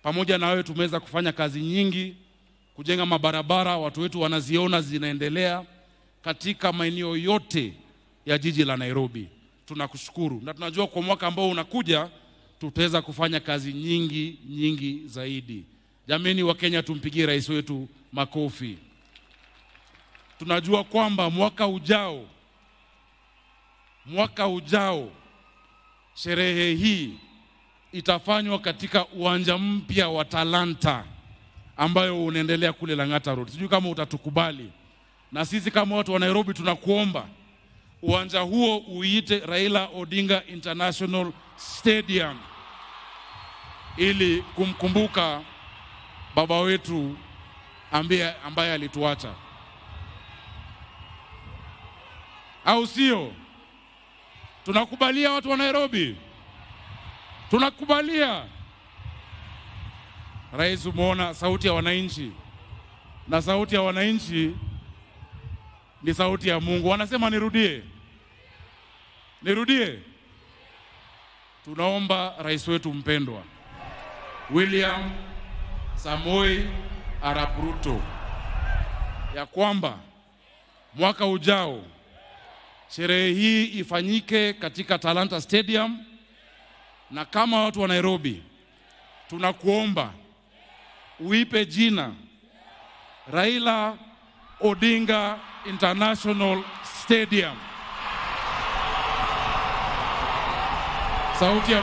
pamoja na wewe tumeweza kufanya kazi nyingi, kujenga mabarabara, watu wetu wanaziona zinaendelea katika maeneo yote ya jiji la Nairobi. Tunakushukuru na tunajua kwa mwaka ambao unakuja tutaweza kufanya kazi nyingi zaidi. Jameni wa Kenya, tumpigie rais wetu makofi. Tunajua kwamba mwaka ujao sherehe hii itafanywa katika uwanja mpya wa Talanta ambayo unaendelea kule Lang'ata Road. Sijui kama utatukubali. Na sisi kama watu wa Nairobi tunakuomba uwanja huo uite Raila Odinga International Stadium ili kumkumbuka baba wetu ambaye alituacha. Au sio? Tunakubalia watu wa Nairobi? Tunakubalia. Rais, umeona sauti ya wananchi, na sauti ya wananchi ni sauti ya Mungu. Wanasema nirudie. Tunaomba rais wetu mpendwa William Samoei Arap Ruto ya kwamba mwaka ujao sherehe hii ifanyike katika Talanta Stadium, na kama watu wa Nairobi tunakuomba uipe jina Raila Odinga International Stadium. Sauti ya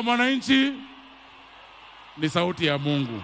mwananchi ni sauti ya Mungu.